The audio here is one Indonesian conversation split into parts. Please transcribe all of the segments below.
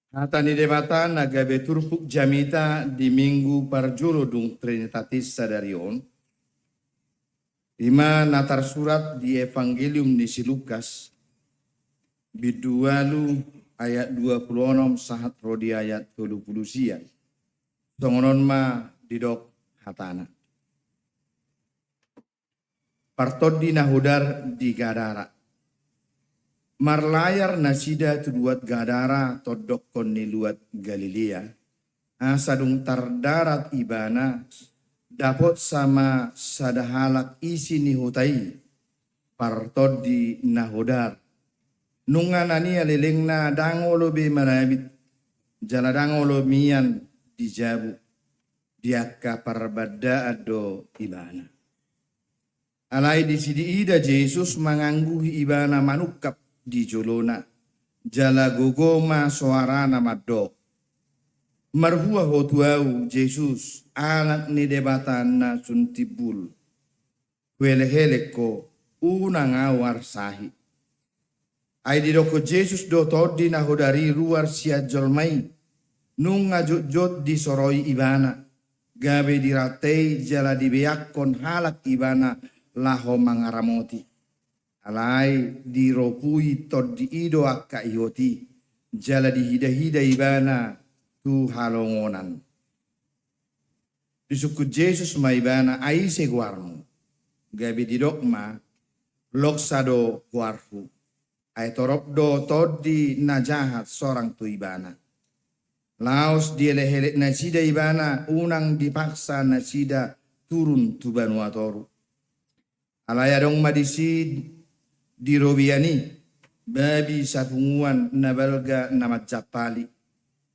Hata ni debata nagabe turpuk jamita di minggu parjolo dung Trinitatis Sadarion. Lima natar surat di Evangelium di si Lukas. Bidualu ayat 26 sahat rodi ayat 30 sia. Songonon ma didok hatana. Partodi nahudar di Gadara. Marlayar nasida tuduat Gadara todok konni luat Galilea. Asadung tardarat ibana dapot sama sadahalak isi ni hutai. Partodi nahudar. Nunganani alilingna dangolo be marabit. Jala dangolo mian dijabu. Diaka parbada ado ibana. Alai di sidi ida Jesus mangangguhi ibana manukap di jolona. Jala gogoma suarana madok. Marhua hotuau Jesus anak ni debatan na suntibul. Wele-heleko unang awar sahi. Ay di doko Jesus do todi na hodari ruar sia jolmai. Nung ngajut-jut di soroi ibana. Gabe diratei jala dibeakon halak ibana laho mangaramoti. Alai diropui tod di ido akka ihoti. Jala dihida-hida ibana tu halongonan. Disuku Jesus ma ibana aise guarmu. Gabi didokma loksado guarfu. Ay torop do tod di najahat sorang tu ibana. Laos dielehelek nasida ibana unang dipaksa nasida turun tu banuatoru. Alayadong madisi dirobiani babi sapunguan nabalga namat japali.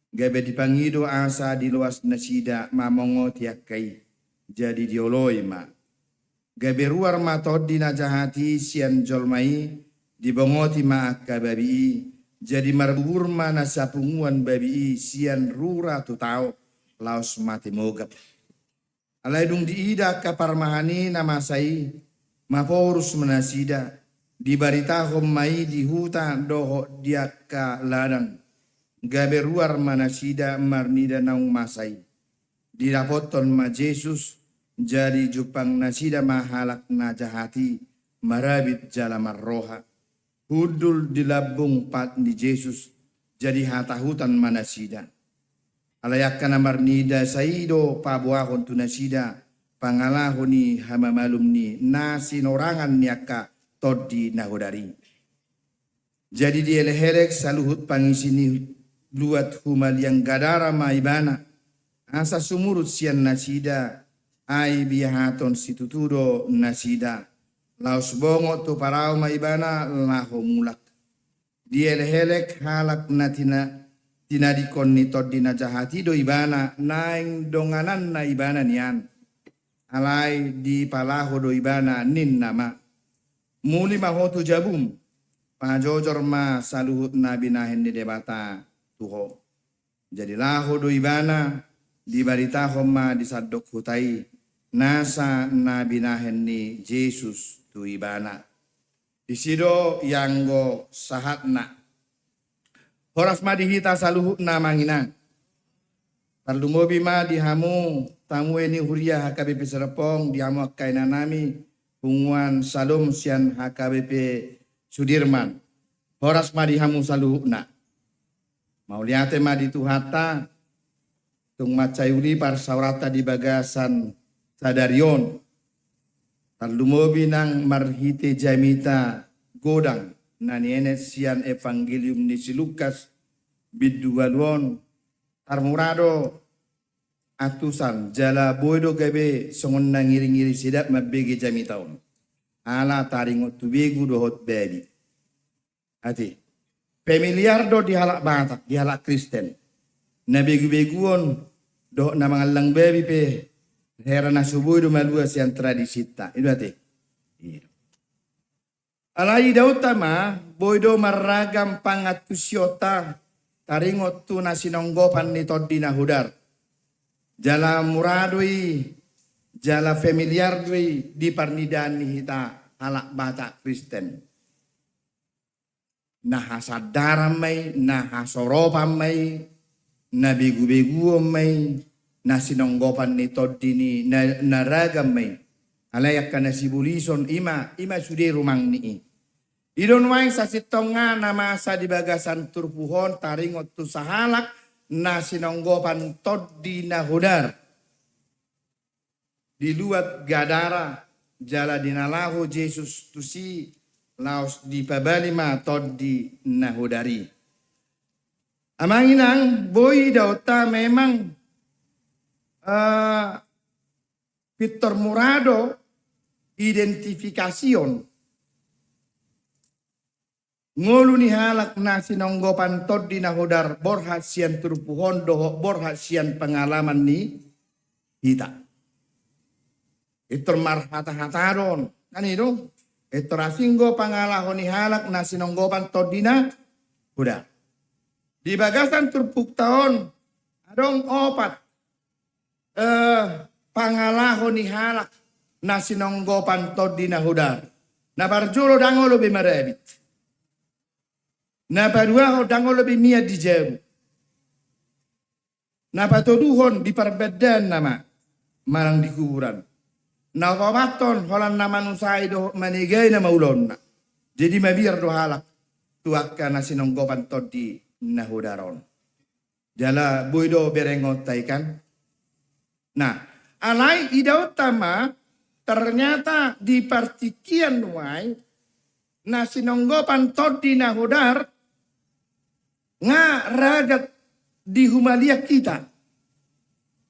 Gabe dipangido asa di luas nasida mamongo tiakai jadi dioloi ma. Gabe ruar matod di najahati sian jolmai dibongoti ma akka babi jadi marbur mana sapunguan babi sian rura tu tau laos mati mogap. Alaidung diida kaparmahani nama sai maporus menasida. Di barita mai di huta doho diaka ladang. Gabe ruar manasida marnida naung masai. Dirapoton ma Jesus jadi jupang nasida mahalak najahati marabit jala marroha. Hudul dilabung pat di Jesus jadi hata hutan manasida. Alayakana marnida saido pabuahon tu nasida pangalahoni hamamalum ni nasi norangan niaka todi nahodari. Jadi dieleherek saluhut pangisini luat humal yang Gadara maibana. Asa sumurut sian nasida. Ai bihaton situtudo nasida. Laos bongo tu parau maibana laho mulak. Dieleherek halak natina tinadikon ni todi najahati do ibana. Naing donganan na ibana nian. Alai di palaho do ibana nin nama. Muli mahotu jabum. Pajojor ma saluhut nabi nahen di debata tuho. Jadi laho do ibana. Di barita ma disadok hutai. Nasa nabi nahen ni Jesus tu ibana. Disido yanggo sahatna. Horas ma dihita saluhut na manginang. Tarlumobi ma dihamu. Tamu ini huria HKBP Serpong. Dihamu akaina nami. Punguan Salum sian HKBP Sudirman. Horas madi hamu saluhukna. Mauliate madi tuhata. Tung macayuli par saurata di bagasan Sadarion. Tarlumobi nang marhite jamita godang. Nanienet sian Evangelium ni si Lukas. Bidualwon. Tarmurado. Atusan jala boydo gabe songon na ngiri-ngiri sidat mabege jami taon. Ala taringot tubegu dohot baby. Ati. Familiar do di halak Batak, di halak Kristen. Na begu-beguon do na mga lang baby pe. Hera na subuy do malua siyang tradisita. Itu ati. Alai daw tama, boydo maragam pangat kusyota. Taringot tu na sinonggopan ni Todi na hudar. Jala muradui, jala familiar dui di parnidani hita halak Batak Kristen. nahasadara may, nahasoropan may, nabigu-bigu may, nasinonggopan ni Toddi ni naragam may. Alayak ka na si Bulison, ima sude rumang nii. Idon way sa sitong nga na masa di bagasan turpuhon taringot tu sahalak na sinonggopan Toddi na hudar. Diluat Gadara jala dinalaho Jesus tu si laos di pabalima Toddi na hudari. Amanginang boy daw ta memang Victor Murado identifikasyon ngolu ni halak na sinonggopan Toddi na hudar borhat sian turpuhon doho borhat sian pengalaman ni kita. Ito marhata-hataron. Kan itu? Ito rasinggo pangalahon ni halak na sinonggopan Toddi na hudar. Di bagasan turpuk tahun adong opat pangalahon ni halak na sinonggopan Toddi na hudar. Na barjulo dangolo bimarabit. Na paruaho dangolo bimia di jeru. Na patoduhon di perbedan nama marang di kuburan. Na kawaton holan na manusay do manigay na maulon na. Jadi mabir do halak tuwak ka na sinonggopan Toddi na hudaron. Jala buido berengot taikan. Nah, alay idaw tama ternyata di partikian nuay na sinonggopan Toddi na hudar nga ragat di humalia kita.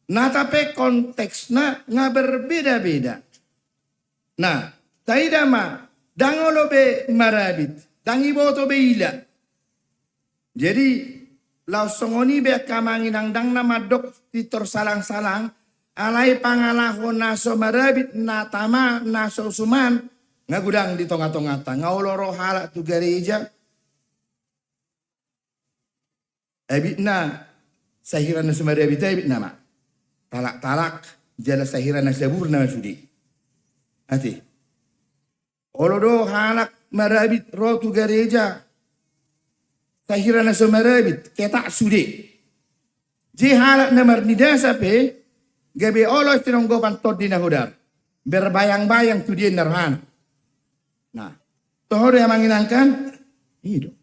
Nah tapi konteksnya nga berbeda-beda. Nah, taidama dangolo be marabit, dangiboto be ila. Jadi lausongoni be kamanginang dang nama dok titor salang-salang alai pangalahon naso marabit natama naso suman ngagudang di tonga-tongata ngauloro halak tu gereja. Abitna sahiran na sumarabit abitna ma. Talak-talak jala sahiran na sabur na sudi. Ati. Olodo halak marabit rotu gereja. Sahiran na sumarabit ketak sudi. Ji halak na marnidasa pe gabi olo sinonggopan Toddi na hudar. Berbayang-bayang tu dia narhan. Nah, tohoro yang manginangkan hidup.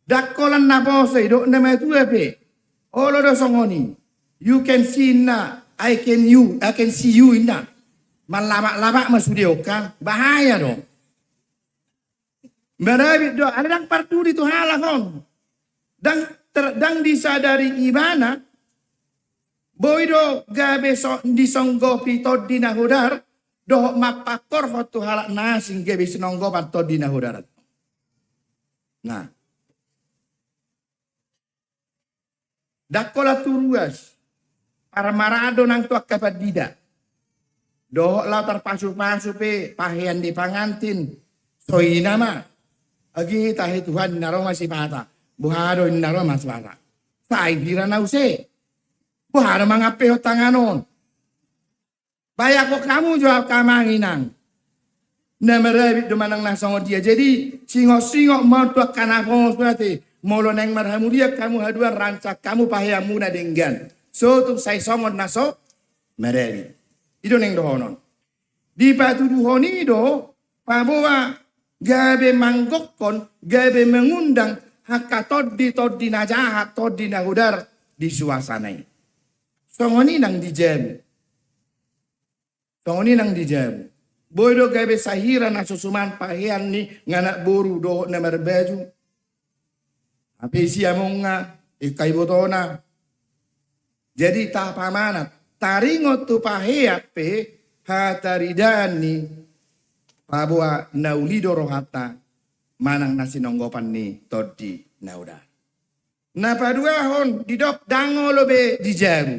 Dakolan na bose do na metue pe. Olodo songoni. You can see na, I can see you in na. Malabak-labak masudio kan, bahaya dong. Marabit do, ada dang partu di tu halakon. Dang disadari ibana, boydo gabe so disonggopi Toddi na hudar, do mapakor hotu halak nasing gabe sinonggopan Toddi na hudar. Nah, dakola turuas. Para marado nang tuak kapat dida. Dohok lau terpasu-pasu pe pahian di pangantin. Soi nama. Agi tahi Tuhan naro masih pata. Buharo naro masih pata. Sai dira na use. Buharo mangape ho tanganon. Baya ko kamu jawab kamanginang. Na merabit dumanang nasongo dia. Jadi singo-singo mau tuak kanapong suati. Molo neng marhamu dia kamu haduan rancak kamu pahiamu na denggan. So tu saya songon naso mereri. Itu neng dohonon. Di batu duhoni do paboa gabe manggokon gabe mengundang hakka Toddi na jahat Toddi na hudar di suasanai. Songoni nang dijam. Songoni nang dijam. Boy do gabe sahira na susuman pahian ni nganak boru do na merbaju. Api siamong nga ikai botona. Jadi tapamanat taringot tu pahea pe hataridani pabua naulido rohata manang nasinonggopan ni Toddi na hudar. Na paduahon didok dangolo be dijaru.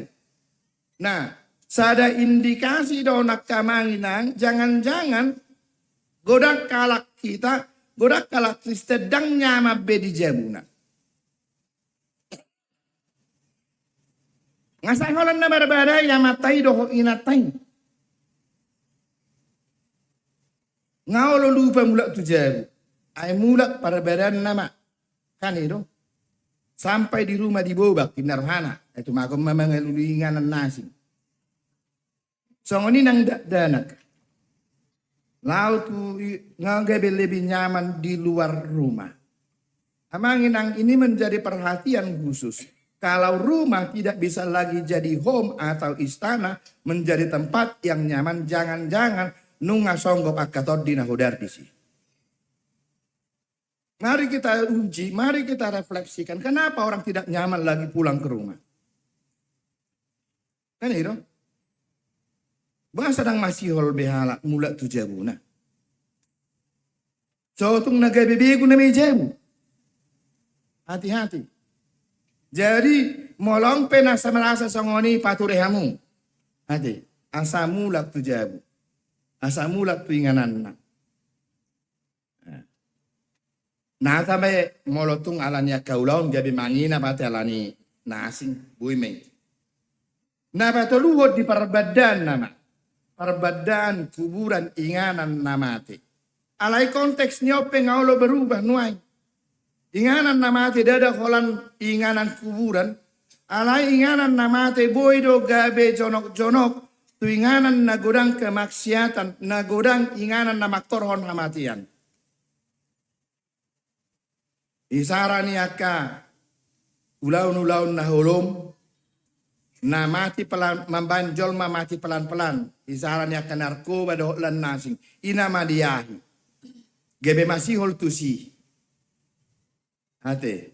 Nah, sada indikasi do nak kamanginang jangan-jangan godak kalak kita, godak kalak Kristen dang nyama be dijabuna. Ngasay holan na berbeda ya matai doho inatai. Ngau lo lupa mulak tu jaru. ay mulak perbedaan nama. Kan itu. Sampai di rumah di Bobak, di Narhana. Itu makom memengelulingan nasi. So ini nang danak. Laut ngagabil lebih nyaman di luar rumah. Amang ini menjadi perhatian khusus. Kalau rumah tidak bisa lagi jadi home atau istana, menjadi tempat yang nyaman, jangan-jangan nunga songgop akatod di nahodar di sini. Mari kita uji, mari kita refleksikan. Kenapa orang tidak nyaman lagi pulang ke rumah? Kan itu? Bahasa sedang masih hol behala mula tu jabuna. So tung naga bebeku na may jabu. Hati-hati. Jadi molong pena sa merasa songoni paturehamu. Hati. Asa mulak tu jabu. Asa mulak tu inganan na. Nah sampai molotung alanya kaulaun gabi mangina pati alani nasing buime. Nah patuluhod di perbadan nama. Perbedaan kuburan inganan namate. Alai konteksnya pengaulo berubah nuai. Inganan namate dada holan inganan kuburan. Alai inganan namate boido gabe jonok-jonok. Tu inganan nagodang kemaksiatan. Nagodang inganan namaktorhon hamatian. Isarani akka ulaun-ulaun nahulom. Na mati pelan, membanjol mati pelan-pelan. Isaran ya narkoba dohlan nasing. Ina madiahi. Gebe masih hol tusi. Hati.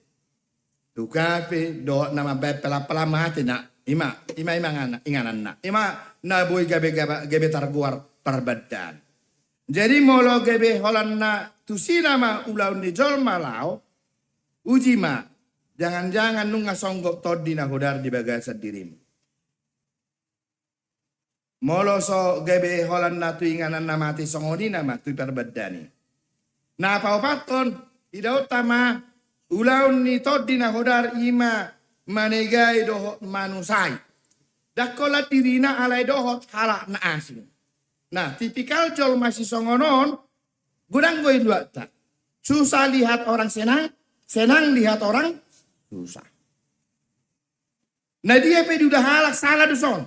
Tukape doh nama pelan-pelan mati na. Ima ngana, inganan na. Ima na boy gebe targuar perbadan. Jadi molo gebe holan na tusi nama ulaun di jol malau. Uji ma. Jangan-jangan nunga songgok todi na hodar di bagasa dirimu. Molo so gebe holan na tu inganan na mati songoni nama tu perbedani. Na paupaton ida utama ulaun ni todi na hodar ima manegai dohot manusai. Dakola dirina alai dohot halak na asing. Nah tipikal jol masih songonon gudang goi dua tak. Susah lihat orang senang, senang lihat orang susah. Nah dia udah halak salah duson.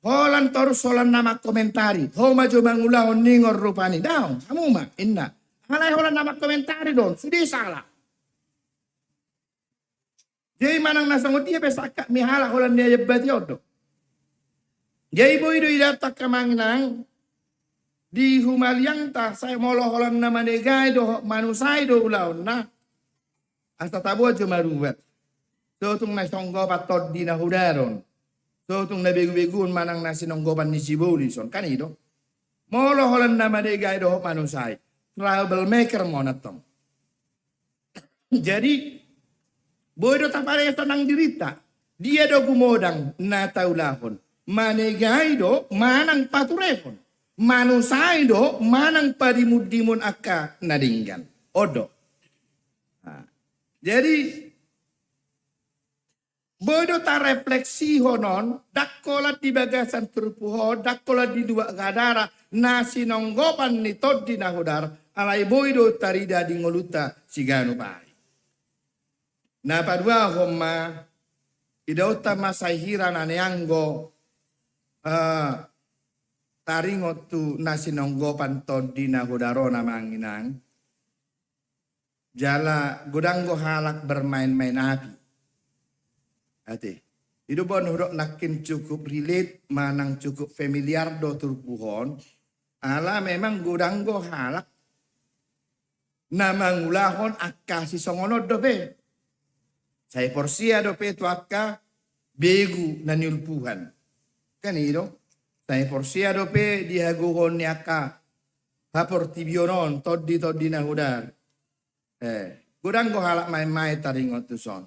Holan torus holan nama komentari. Ho maju mangulahon ningor rupani. Daun, kamu mah inna. Halai holan nama komentari don. Sudah salah. Jadi manang nasangot dia pesakak mihala holan dia jebat yodo. Jadi boy do idatak kamanginang. Di humaliang ta saya molo holan nama negai do manusai do ulaun na. Asta tabu aja marubat. So tung nasonggo patod di nahudaron. So tung nabegu-begun manang nasi nonggopan ni Sibulison. Kan itu. Molo holan nama negai do manusai. Troublemaker monotong. Jadi boy do tapare nang dirita. Dia do gumodang na taulahon. Manegai do manang paturehon. Manusai do manang padimudimun akka nadinggan. Odo. Nah, jadi bodo ta refleksi honon dakola di bagasan terpuho dakola di dua gadara nasi nonggopan ni todi nahodar alai bodo tarida di ngoluta siganu pai. Na padua homma idauta masahira naneanggo taringot tu nasi nonggopan todi nahodarona manginang jala godanggo halak bermain-main api. Hati. Itu bon huruk nakin cukup relate, manang cukup familiar do turpuhon. Ala memang godanggo halak. Namang ulahon akka si songono dope. Saya porsia dope tu akka begu na niulpuhan. Kan itu. Saya porsia dope dihaguhon ni akka. Hapor tibionon todi na hudar. Godanggo halak main-main taringot tu son.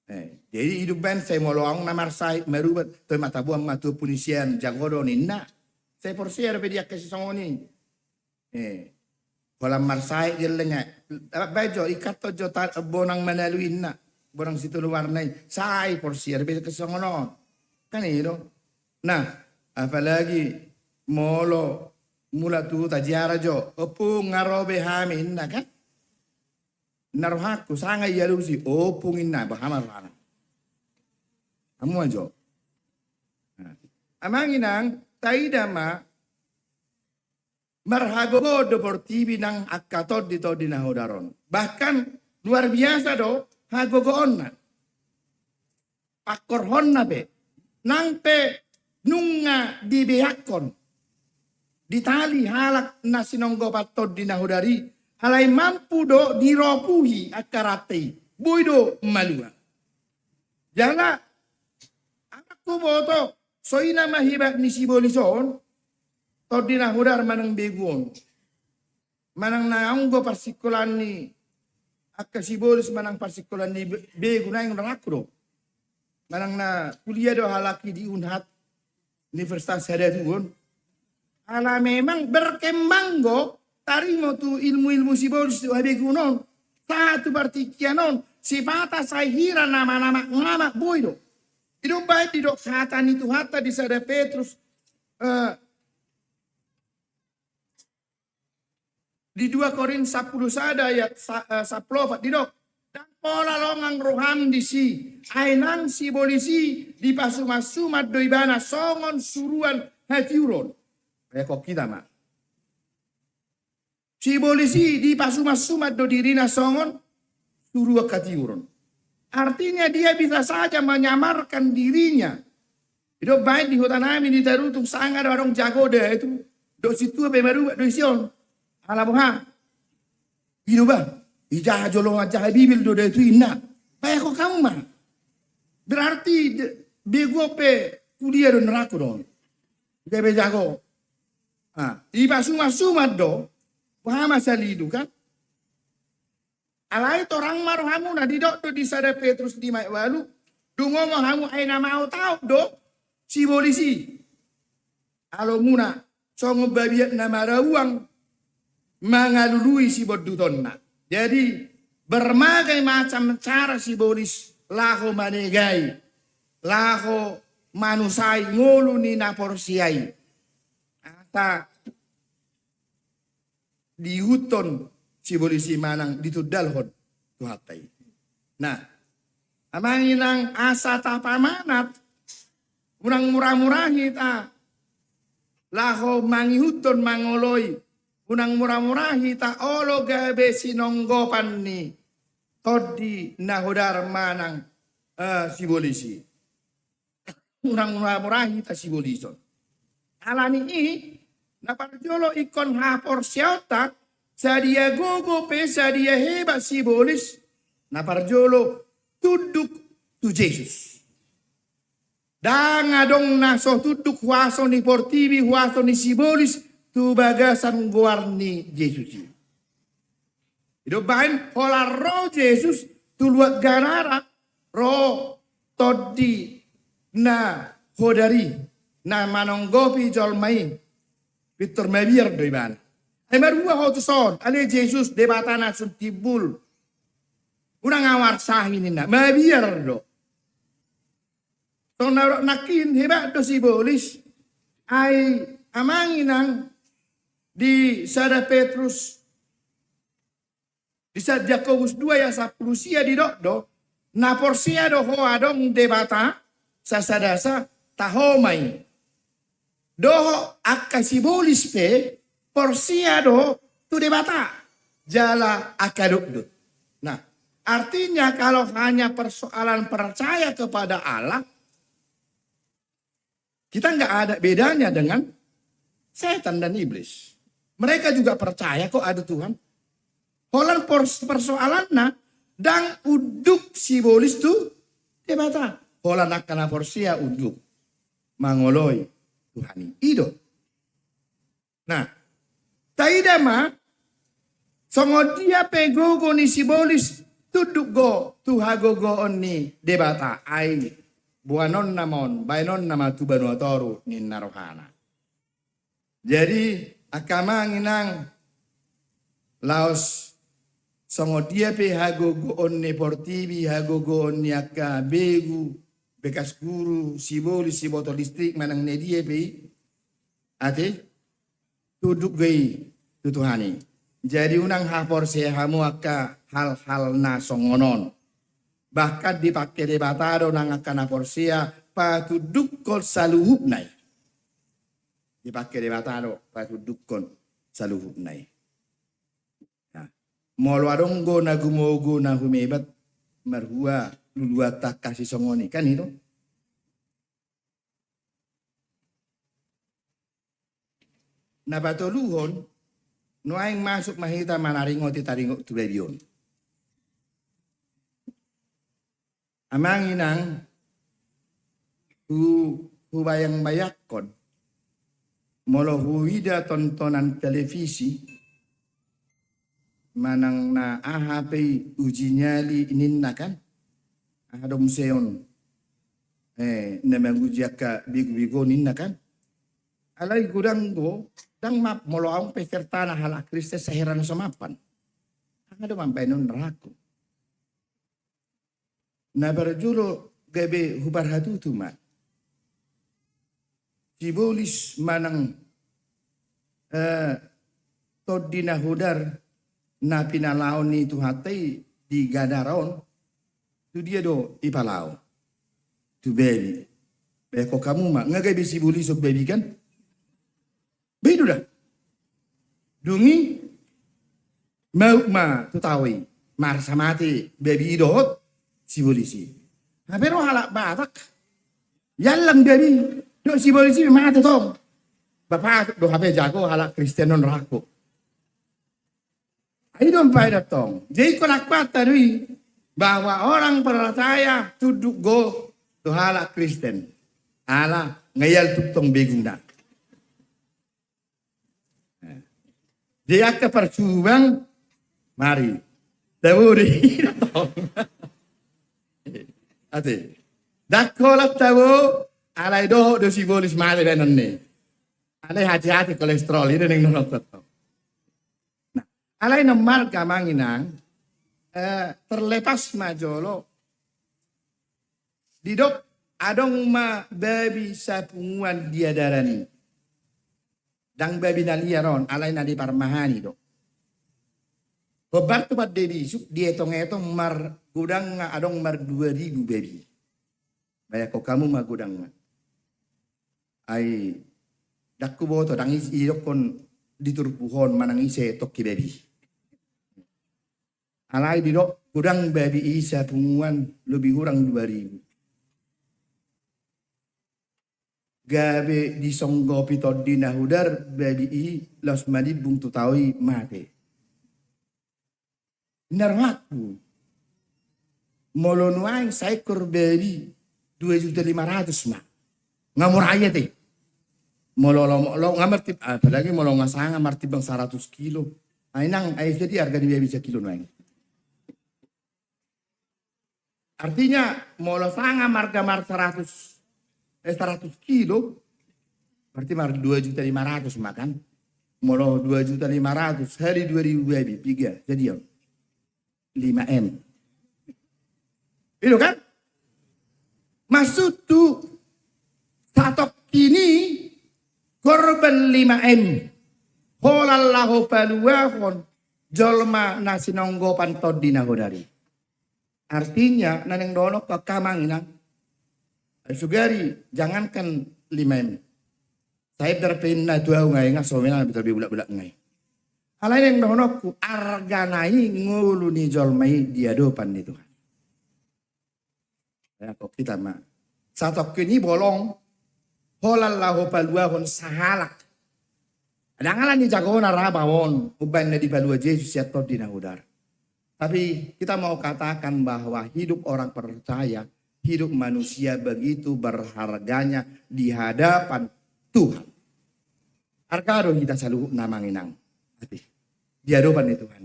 Jadi hidup ben saya moloang namar sai merubat tu mata buang matu punisian jagodo ninna. Saya porsi ada dia kasih songoni. Kalau marsai dia lengah. Bejo ikat to jota bonang melalui inna. Bonang situ luar nai. Sai porsi ada kasih songono. Kan itu. Nah apalagi molo Mula tu tajiara jo. Opung ngarobe hamin na kan. Narohaku sanga yalusi opungin na bahamar rana. Amu ajo. Amanginang taidama marhago deportivi nang akatod dito dinahodaron. Bahkan luar biasa do hagogoon na. Pakorhon na be. Nang pe nunga dibihakon. Ditali halak na sinonggo patod dinahodari. Halay mampu do diropuhi akarate. Buido malua. Jala anak ko boto. So ina mahibak ni sibolison. Tod dinahodar manang beguon. Manang naanggo parsikulan ni akasibolis manang parsikulan ni begu na yung rakro. Manang na kuliah do halaki di Unhat Universitas Hidayatullah. Ala memang berkembang go tarimo tu ilmu-ilmu sibolis tu begu non. Satu partikianon sipata sahira nama-nama ngamak boy do. Itu baik di dok hatan itu hatta di sada Petrus di 2 Korintus 10 sada ayat 10 di dok. Dan pola longang roham di si ainang si bolisi di pasumasumat doibana songon suruan hatiuron. Kok kita mak. Si bolisi di pasumasumat do dirina songon suruan hatiuron. Artinya dia bisa saja menyamarkan dirinya. Itu baik di hutan amin di tarutung sangat orang jago deh itu. Do situ pemeru do ision. Alamuha. Itu bah. Ijah jolong aja Bibil do itu inna. Baik kok kamu mah. Berarti bego pe kuliah do neraka dong. Bebe jago. Iba sumat do. Paham salidu kan? Alai torang marohamu na didok do di sada Petrus di mai walu. Do ngomong hamu ay na mau tahu do si polisi. Alo muna so ngobabiat na marawang mangalului si boduton na. Jadi berbagai macam cara si bolis laho manegai, laho manusai ngolu ni naporsiai. Ata di huton si bolisi manang ditudalhon tuhatai. Nah, amanginang asa tapamanat, urang murah-murahi ta, laho mangihuton mangoloi, unang murah-murahi ta olo gabe sinonggopan ni, todi nahodar manang si bolisi. Unang murah-murahi ta si bolison. Alani ini, naparjolo ikon hapor siota, sadia gogo pe sadia hebat si bolis naparjolo tuduk tu Jesus. Dangadong naso tuduk huaso ni portibi huaso ni si bolis tu bagasan guarni Jesus. Itu bahan pola roh Jesus tu luat ganara roh todi na hodari na manonggopi jolmai Victor Mabiar do iban. Ay marua ho to son, ale Jesus debatana sun tibul. Unang awar sahin na, mabiar do. So nakin hebat do si bolis ay amanginang di sada Petrus di sada Yakobus 2 ya 10 sia di do na porsia do ho adong debata sa sadasa tahomai. Doho akasi bolis pe porsiado tu debata jala akadukdut. Nah, artinya kalau hanya persoalan percaya kepada Allah, kita nggak ada bedanya dengan setan dan iblis. Mereka juga percaya kok ada Tuhan. Holan persoalannya dan uduk simbolis tu debata. Holan akan porsia uduk mangoloi Tuhani ido. Nah, taidama songo dia pegogo ni simbolis tuduk go tuhagogo ni debata ai buanon namon bainon nama tubano toru ni narohana. Jadi akama nginang laos songo dia pe hagogo ni portibi hagogo ni aka begu bekas guru simbolis si botol listrik manang ne dia pe ate tuduk gay tutuhani. Jadi unang hapor sehamu aka hal-hal na songonon. Bahkan dipakai debatado nang akan hapor sia patuduk kol saluhuk nai. Dipakai debatado patuduk kol saluhuk nai. Nah, molo adonggo na gumogo na humebat marhua lulua tak kasih songoni kan itu. Na batoluhon no aing masuk mahita manaringo ti taringo tu bebion. Amang inang bayang bayakon molo huida tontonan televisi manang na ahapay uji nyali ininna kan adom seon namang uji ka bigo ninna kan alay gudang go dang map molo ang pekerta na hala Kristus sa heran sa mapan. Ang ada mampay nun rako. Na berjulo gabi hubar hatutu ma. Sibolis manang todi na hudar na pinalaon ni tuhatay di gadaron. Tu dia do ipalao. Tu baby. Beko kamu ma ngagabi sibolis of baby kan? Begitu dah. Dungi mau ma tutawi marsa mati baby idot si polisi. Pero halak batak. Yalang baby do si polisi mati tong. Bapak do hape jago halak Kristianon rako. Ay dong pada tong. Jadi kolak patari bahwa orang percaya tuduk go to halak Kristen. Ala ngayal tutong begunda. Dia ke percubang, mari. Tawuri tong. Ate. Dakolat tawo alay do sibolis mali denan ni. Alay hati-hati kolesterol ini neng nonton. Nah, alay nomar kamanginang terlepas majolo. Didok adong ma baby sapunguan dia darani. Dang baby naliaron alay na di parmahani do. Kobar tupat debi suk dia etong mar gudang nga adong mar 2000 baby. Baya ko kamu ma gudang nga. Ay dakku boto dang irok kon diturpuhon manang ise tokki baby. Alay di do gudang baby isa punguan lebih kurang 2000. Gabe di songgo pitod di nahudar baby i los madi bung tutawi mate. Narwaku. Molonuang saikor baby 2.500.000 ma. Ngamur ayat eh. Mololo ngamartip apalagi molo ngasanga martip bang 100 kilo. Ay nang ay jadi harga di baby 1 kilo nuang. Artinya molo sanga marga mar 100 kilo berarti mar 2.500.000 makan molo 2.500.000 hari 2000 baby 3 jadi 5M itu kan maksud tuh satok ini korban 5M holallahu paluahon jolma nasinonggo pantod dinahodari artinya naneng donok ke kamanginang sugari jangankan 5M. Saya terpin na dua ngai nga so mena betul bulak-bulak ngai. Halain yang donokku arganai ngulu ni jolmai dia dopan itu. Ya kok kita mah. Satok ini bolong. Holallahu paluahon sahalak. Adangalan ni jagona rabawon uban na di palua Yesus ya tod dinahudar. Tapi kita mau katakan bahwa hidup orang percaya hidup manusia begitu berharganya di hadapan Tuhan. Arkado kita selalu namanginang. Di hadapan Tuhan.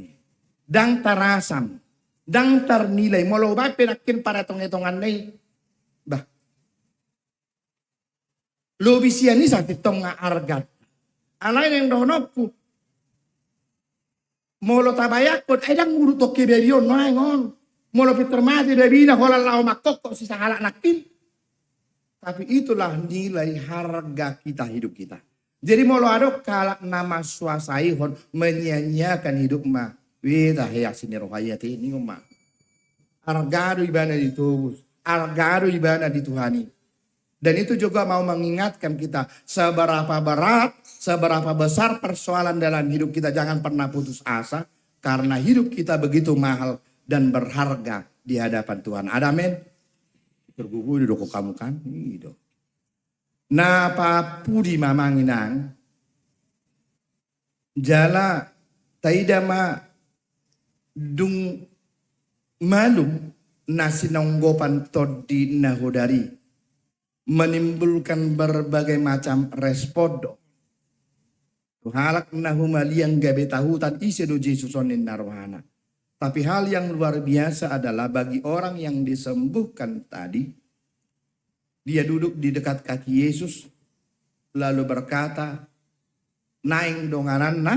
Dang tarasam. Dang ternilai. Molo ba pinakin para tong-etongan na bah. Lobisian ni sa titong nga argat. Alay ng donokku. Molo tabayakot. Ay dang urutok kiberiyon. Noengon. Molo termati dari na holalao makok si sahalak nakin. Tapi itulah nilai harga kita hidup kita. Jadi mau lo adok kalak nama suasai hon menyanyiakan hidup ma. Wita heyak sini rohayati ini ma. Argado ibadah itu, argado ibadah di Tuhani. Dan itu juga mau mengingatkan kita seberapa berat, seberapa besar persoalan dalam hidup kita. Jangan pernah putus asa karena hidup kita begitu mahal dan berharga di hadapan Tuhan. Ada amin. Tergugu di doko kamu kan? Itu. Na papudi mamanginang jala taidama dung malum nasi nonggopan todi nahodari menimbulkan berbagai macam respondo. Halak nahumaliang gabe tahutan isedo Jesusonin narohana. Tapi hal yang luar biasa adalah bagi orang yang disembuhkan tadi, dia duduk di dekat kaki Yesus, lalu berkata, naing donganan na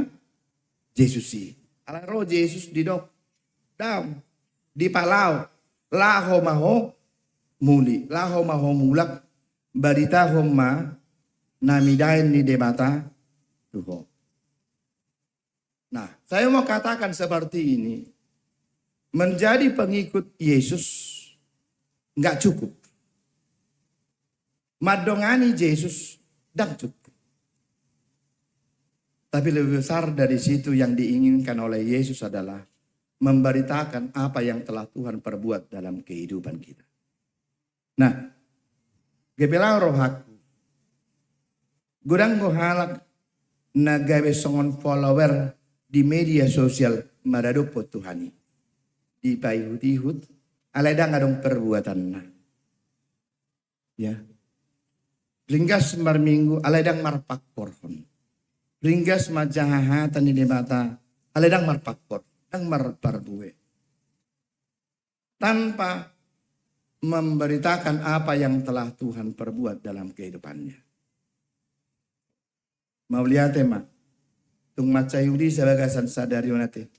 Yesus si. Ala roh Yesus di dok, daun, di palau, laho maho muli, laho maho mulak, barita homa namidain di debata tuho. Nah, saya mau katakan seperti ini, menjadi pengikut Yesus nggak cukup. Madongani Yesus dan cukup. Tapi lebih besar dari situ yang diinginkan oleh Yesus adalah memberitakan apa yang telah Tuhan perbuat dalam kehidupan kita. Nah, gebelang rohaku, gudang gohalak na gawe songon follower di media sosial madadopo Tuhani. Di payhut-ihut, aladang adong perbuatan na. Ya. Ringgas marminggu aledang marpak porhon. Ringgas majahahatan di debata aledang marpak por. Dang marparbue. Tanpa memberitakan apa yang telah Tuhan perbuat dalam kehidupannya. Mau lihat ma. Tung macayudi sebagasan sadarionate.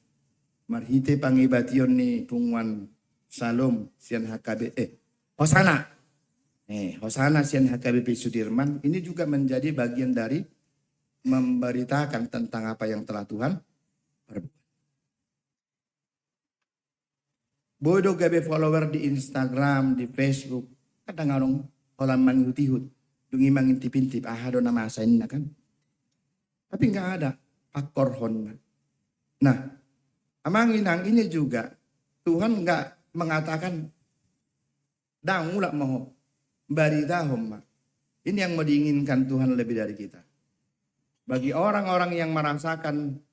Marhite pangibation ni pungwan salom sian hakabe. Hosana. Hosana sian HKBP Sudirman ini juga menjadi bagian dari memberitakan tentang apa yang telah Tuhan perbuat. Bodoh gabe follower di Instagram, di Facebook, kadang-kadang orang mangutihut, dungi mangintip-intip, ahado nama asain kan. Tapi nggak ada pakorhon. Nah, amanginang ini juga Tuhan nggak mengatakan dang ulak mau barita homma. Ini yang mau diinginkan Tuhan lebih dari kita. Bagi orang-orang yang merasakan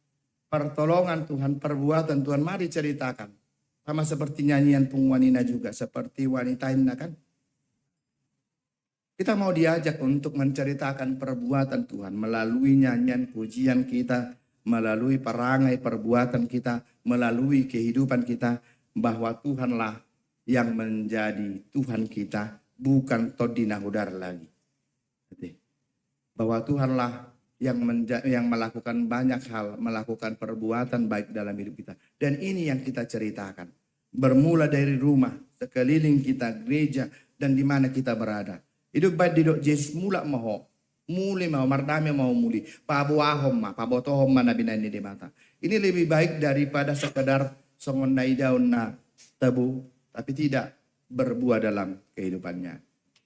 pertolongan Tuhan, perbuatan Tuhan, mari ceritakan. Sama seperti nyanyian pungwanina juga, seperti wanita ini kan. Kita mau diajak untuk menceritakan perbuatan Tuhan melalui nyanyian pujian kita, melalui perangai perbuatan kita, melalui kehidupan kita, bahwa Tuhanlah yang menjadi Tuhan kita. Bukan todina hudar lagi. Bahwa Tuhanlah yang melakukan banyak hal, melakukan perbuatan baik dalam hidup kita. Dan ini yang kita ceritakan. Bermula dari rumah, sekeliling kita, gereja, dan di mana kita berada. Hidup baik di dok Yesus mula maho. Muli mau, mardame mau muli. Pabuahom ma, pabotohom ma nabinani di mata. Ini lebih baik daripada sekedar songon naidaun na tebu. Tapi tidak berbuah dalam kehidupannya.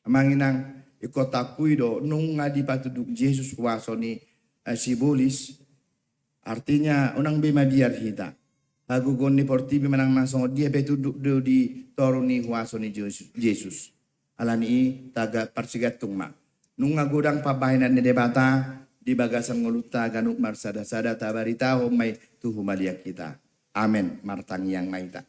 Amanginang ikotakuido nung ngadi patuduk Yesus wasoni sibolis. Artinya unang bima biar hita. Hagugon ni portibi menang masong dia petuduk do di toruni wasoni Yesus. Alani taga persigatung ma. Nung ngagudang pabainan ni debata di bagasan nguluta ganuk marsada-sada tabarita homay tuhumaliak kita. Amen. Martang yang maita.